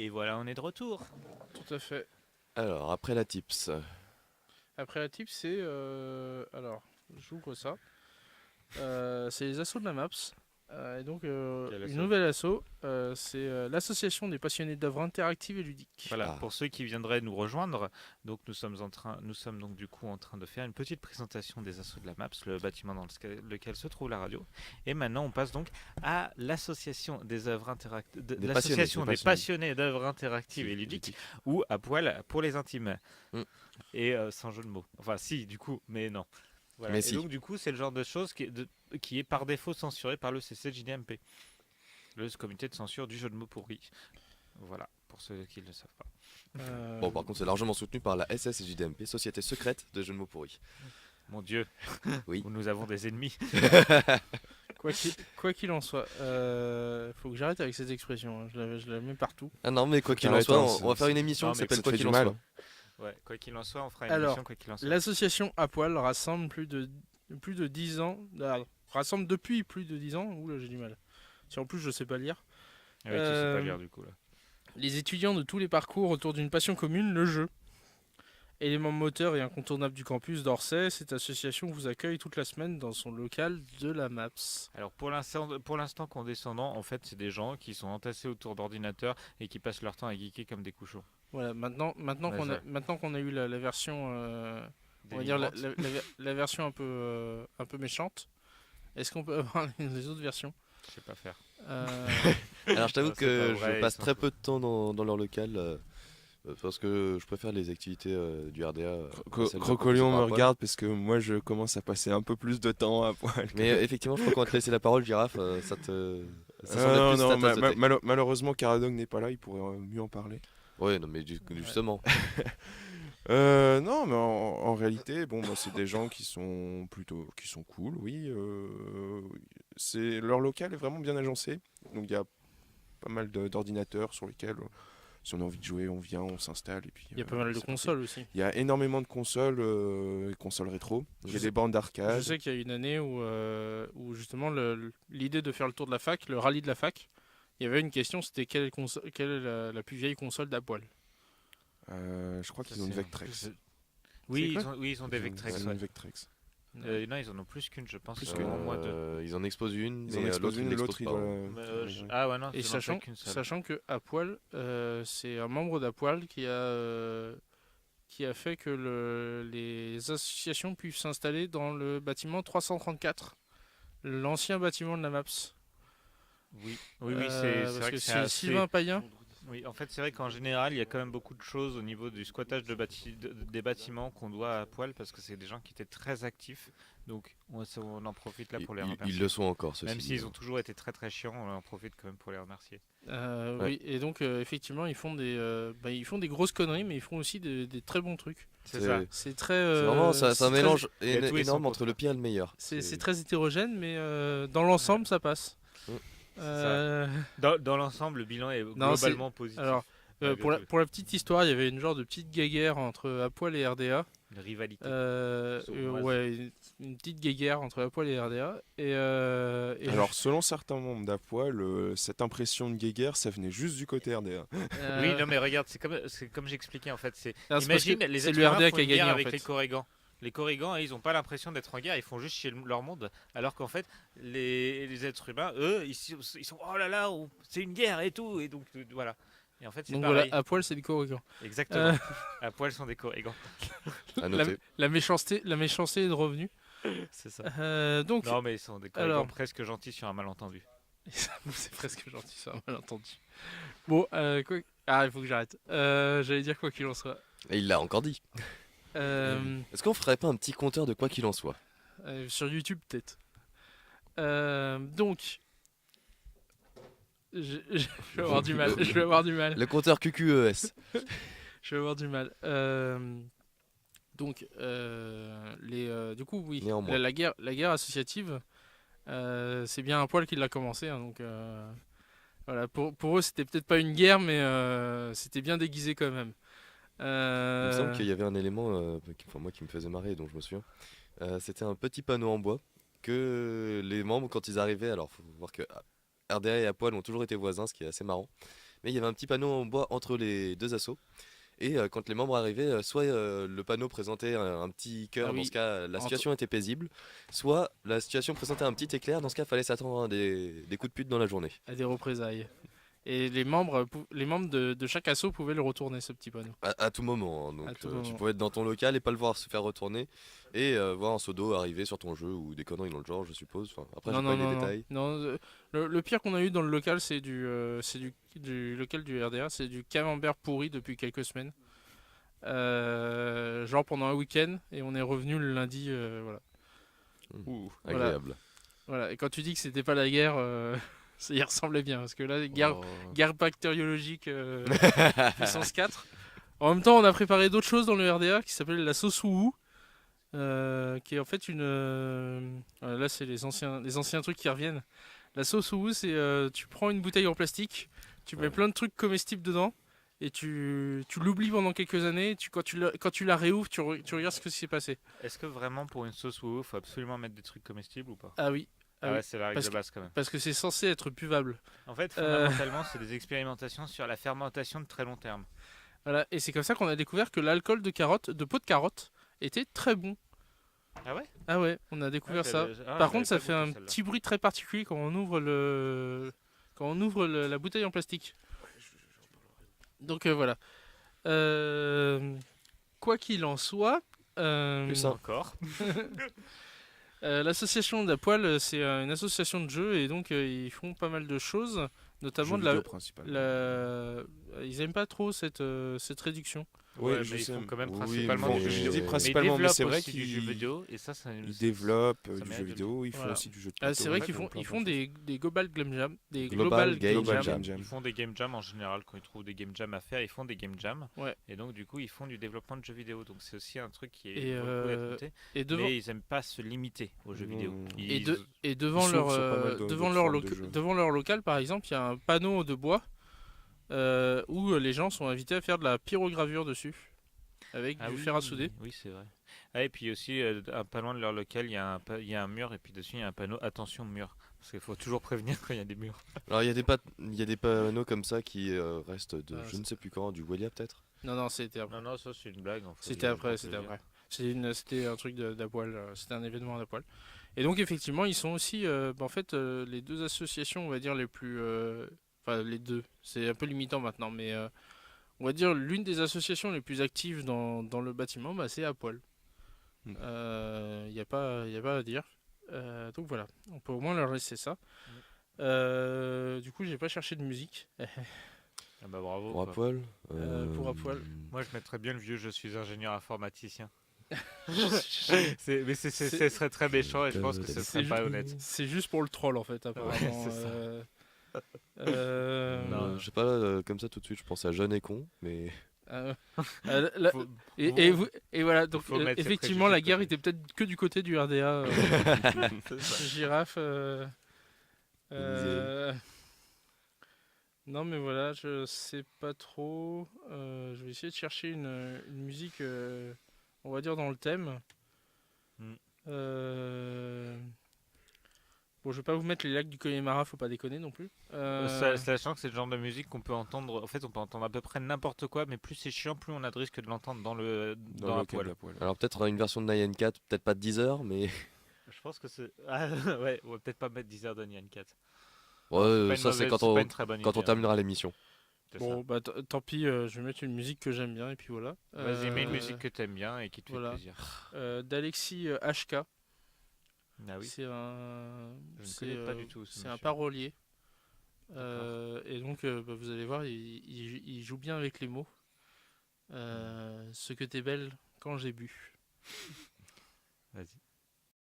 Et voilà, on est de retour. Tout à fait. Alors, après la tips. Après la tip, c'est. Alors, j'ouvre ça. C'est les assos de la MAPS. Et donc, Quel une asso nouvelle asso, c'est l'association des passionnés d'œuvres interactives et ludiques. Voilà, Ah. pour ceux qui viendraient nous rejoindre, donc nous sommes donc du coup en train de faire une petite présentation des assos de la MAPS, le bâtiment dans lequel se trouve la radio. Et maintenant, on passe donc à l'association des œuvres interactives, l'association des passionnés d'œuvres interactives et ludiques, ou à poil pour les intimes. Mm. Et sans jeu de mots. Enfin, si, du coup, mais non. Voilà. Mais et si. donc, du coup, c'est le genre de chose qui est par défaut censuré par le CCJDMP, le comité de censure du jeu de mots pourri. Voilà, pour ceux qui ne le savent pas. Bon, par contre, c'est largement soutenu par la SSJDMP, Société secrète de jeux de mots pourris. Mon Dieu, Oui. nous avons des ennemis. Quoi qu'il en soit, faut que j'arrête avec cette expression. Hein. Je la mets partout. Ah non, mais quoi qu'il en Arrête, soit, hein, on va faire une émission non, qui mais s'appelle ça te Quoi fait qu'il du en mal. soit. Ouais, quoi qu'il en soit, on fera une Alors, émission quoi qu'il en soit. L'association à poil rassemble plus de 10 ans. Rassemble depuis plus de 10 ans. Oula, j'ai du mal. Si en plus je sais pas lire. Ah oui, tu sais pas lire du coup là. Les étudiants de tous les parcours autour d'une passion commune, le jeu. Élément moteur et incontournable du campus d'Orsay, cette association vous accueille toute la semaine dans son local de la MAPS. Alors pour l'instant condescendant, en fait, c'est des gens qui sont entassés autour d'ordinateurs et qui passent leur temps à geeker comme des cochons. Voilà, maintenant Ouais, qu'on a eu la version, on va dire la version un peu méchante, est-ce qu'on peut avoir les autres versions? Je sais pas faire. Alors, je t'avoue Non, c'est que pas vrai, je passe ils sont très fous. peu de temps dans leur local parce que je préfère les activités du RDA. celles de Crocolion proposition par me à poil. regarde parce que moi je commence à passer un peu plus de temps à poil. Mais effectivement, je crois qu'on va te laisser la parole, Girafe. Ça semble Non, plus non, ta tasse de thé. malheureusement Caradog n'est pas là, il pourrait mieux en parler. Ouais, non, mais justement. Non, mais en réalité, bon, bah, c'est des gens qui sont cool, oui. C'est leur local est vraiment bien agencé, donc il y a pas mal d'ordinateurs sur lesquels, si on a envie de jouer, on vient, on s'installe et puis. Il y a pas mal de c'est parti. consoles aussi. Il y a énormément de consoles, consoles rétro. Il y Je a sais- des bandes Je d'arcade. sais qu'il y a une année où justement l'idée de faire le tour de la fac, le rallye de la fac, il y avait une question, c'était quelle est la plus vieille console d'Apoil? Je crois qu'ils ont une Vectrex. Oui, C'est quoi ils ont des Vectrex. Ils ont Ouais. une Vectrex. Non, ils en ont plus qu'une, je pense. Plus au qu'une. moins deux. Ils en exposent une, Ils en mais exposent l'autre, ils une, l'autre, l'exposent il pas. doit. Ah ouais, non, Et ils en ont qu'une seule. sachant que Apoil, c'est un membre d'Apoil qui a fait que les associations puissent s'installer dans le bâtiment 334, l'ancien bâtiment de la MAPS. Oui, c'est Parce vrai que que c'est c'est assez... Sylvain Payen. Oui, en fait, c'est vrai qu'en général, il y a quand même beaucoup de choses au niveau du squattage des bâtiments qu'on doit à poil parce que c'est des gens qui étaient très actifs. Donc, on en profite là pour les remercier. Ils le sont encore, ceci Même dit. s'ils ont toujours été très très chiants, on en profite quand même pour les remercier. Ouais. Oui, et donc effectivement, ils font des grosses conneries, mais ils font aussi des très bons trucs. C'est ça. C'est très. C'est vraiment ça, c'est un très- mélange il y a tout et son énorme entre contraire. le pire et le meilleur. C'est très hétérogène, mais dans l'ensemble, ça passe. Mm. Dans l'ensemble, le bilan est Non, globalement positif. Alors, Malgré tout. pour la petite histoire, il y avait une genre de petite guéguerre entre Apoil et RDA. Une rivalité. Sournoise. Ouais, une petite guéguerre entre Apoil et RDA. Alors, selon certains membres d'Apoil, cette impression de guéguerre, ça venait juste du côté RDA. Oui, non mais regarde, c'est comme j'expliquais en fait. parce Imagine que les c'est êtres le humains RDA font qui a une guerre gagné en avec fait. les Corrigans. Les Corrigans, ils ont pas l'impression d'être en guerre, ils font juste chier leur monde. Alors qu'en fait, les êtres humains, eux, ils sont oh là là, c'est une guerre et tout. Et donc voilà. Et en fait, c'est Donc pareil. voilà, Apoil, c'est du corrigan. Exactement. À poil sont des Corrigans. À noter. La méchanceté est de revenu. C'est ça. Donc, Non mais ils sont des Corrigans alors- presque gentils sur un malentendu. c'est presque gentil, ça, malentendu. Bon, il faut que j'arrête. J'allais dire quoi qu'il en soit. Et il l'a encore dit. Est-ce qu'on ferait pas un petit compteur de quoi qu'il en soit? Sur YouTube, peut-être. Donc, je vais avoir du mal. Je vais avoir du mal. Le compteur QQES. Je vais avoir du mal. Donc, du coup, oui. Néanmoins. La guerre associative, c'est bien un poil qui l'a commencé. Hein, donc, voilà. Pour eux, c'était peut-être pas une guerre, mais c'était bien déguisé quand même. Il me semble qu'il y avait un élément moi, qui me faisait marrer, dont je me souviens. C'était un petit panneau en bois que les membres, quand ils arrivaient, alors faut voir que RDA et Apoil ont toujours été voisins, ce qui est assez marrant. mais il y avait un petit panneau en bois entre les deux assos. Et quand les membres arrivaient, soit le panneau présentait un petit cœur, Ah dans oui, ce cas la entre- situation était paisible, soit la situation présentait un petit éclair, dans ce cas fallait s'attendre à des coups de pute dans la journée. à des représailles. Et les membres de chaque asso pouvaient le retourner, ce petit panneau. À tout moment, hein. Donc À tout tu moment. pouvais être dans ton local et pas le voir se faire retourner, et voir un seau d'eau arriver sur ton jeu, ou des conneries dans le genre, je suppose. Enfin, après, j'ai pas eu les détails. Non, le pire qu'on a eu dans le local, c'est du local du RDA, c'est du camembert pourri depuis quelques semaines. Genre pendant un week-end, et on est revenu le lundi, voilà. Voilà. Agréable. Voilà. Et quand tu dis que c'était pas la guerre, ça y ressemblait bien, parce que là, guerre bactériologique puissance 4. En même temps, on a préparé d'autres choses dans le RDA qui s'appelle la sauce Woubou, qui est en fait une. Là, c'est les anciens trucs qui reviennent. La sauce Woubou, c'est tu prends une bouteille en plastique, tu mets plein de trucs comestibles dedans, et tu l'oublies pendant quelques années. Quand tu la réouvres, tu regardes ce qui s'est passé. Est-ce que vraiment pour une sauce Wowo, faut absolument mettre des trucs comestibles ou pas? Ah oui. Ah oui. ouais, c'est la règle Parce de base quand même. Parce que c'est censé être buvable. En fait, fondamentalement, c'est des expérimentations sur la fermentation de très long terme. Voilà. Et c'est comme ça qu'on a découvert que l'alcool de peau de carotte était très bon. Ah ouais? Ah ouais, on a découvert ça. Par contre, ça fait un petit bruit très particulier quand on ouvre la bouteille en plastique. Donc voilà. Quoi qu'il en soit, Plus un. Encore. l'association d'Apoil, c'est une association de jeux et donc ils font pas mal de choses, notamment Jeux de vidéo, principalement. ils aiment pas trop cette réduction. Oui, Ouais, je mais ils sais. font quand même Oui, principalement bon, du jeu je vidéo. dis Mais ils principalement, mais développent c'est vrai aussi du jeu qu'ils vidéo et ça ils développent ça du m'aide jeu de vidéo, ils font Voilà. aussi du jeu de Ah, plateau, c'est vrai ils qu'ils font font plein de des Global Game Jam, des Global Game Game Jam. Jam. Ils font des game jams en général quand ils trouvent des game jams à faire, ils font des game jams. Ouais. Et donc du coup ils font du développement de jeux vidéo. Donc c'est aussi un truc qui est Et, vaut le coup d'être noté. Et devant Mais ils aiment pas se limiter aux jeux vidéo. Non. et devant Ils leur s'ouvrent sur pas mal d'autres formes de jeux. devant leur local, par exemple, il y a un panneau de bois où les gens sont invités à faire de la pyrogravure dessus avec du fer à souder. Oui, c'est vrai. Ah, et puis aussi, pas loin de leur local, il y a un mur et puis dessus il y a un panneau attention mur. Parce qu'il faut toujours prévenir quand il y a des murs. Alors il y a des panneaux comme ça qui restent de Ah, je ne sais plus quand, du Welia peut-être. Non, c'était après. Non, ça c'est une blague. En fait. C'était après. C'était un truc d'Apoil, c'était un événement d'Apoil. Et donc effectivement, ils sont aussi, en fait, les deux associations, on va dire les plus, enfin les deux, c'est un peu limitant maintenant, mais on va dire l'une des associations les plus actives dans le bâtiment, c'est Apoil. Il n'y a pas à dire. Donc voilà, on peut au moins leur laisser ça. Du coup, j'ai pas cherché de musique. Ah bah bravo. Pour quoi. Apoil. Pour Apoil. Moi je mettrais bien le vieux je suis ingénieur informaticien. Mais ce serait très méchant et je pense que ce serait pas honnête. C'est juste pour le troll en fait, apparemment. c'est ça. Non, je sais pas, comme ça tout de suite, je pense à Jeune et Con, mais. Faut- Et voilà, donc faut mettre ses effectivement, préjugés la de guerre côté. était peut-être que du côté du RDA. C'est ça. Girafe. Non, mais voilà, je sais pas trop. Je vais essayer de chercher une musique, on va dire, dans le thème. Mm. Bon, je vais pas vous mettre les lacs du Connemara, faut pas déconner non plus. Sachant que c'est le genre de musique qu'on peut entendre. En fait, on peut entendre à peu près n'importe quoi, mais plus c'est chiant, plus on a de risque de l'entendre dans la local poêle. d'Apoil. Alors peut-être une version de Nyan 4, peut-être pas de 10 heures, mais. Je pense que c'est. Ah, ouais, on va peut-être pas mettre 10 heures de Nyan 4. Ouais, ça c'est quand on on terminera l'émission. Bon, bah tant pis, je vais mettre une musique que j'aime bien et puis voilà. Vas-y, mets une musique que t'aimes bien et qui te fait voilà. plaisir. D'Alexis HK. Ah oui. C'est un. Je ne connais pas du tout. C'est un parolier. Et donc, vous allez voir, il joue bien avec les mots. Ce que t'es belle quand j'ai bu. Vas-y.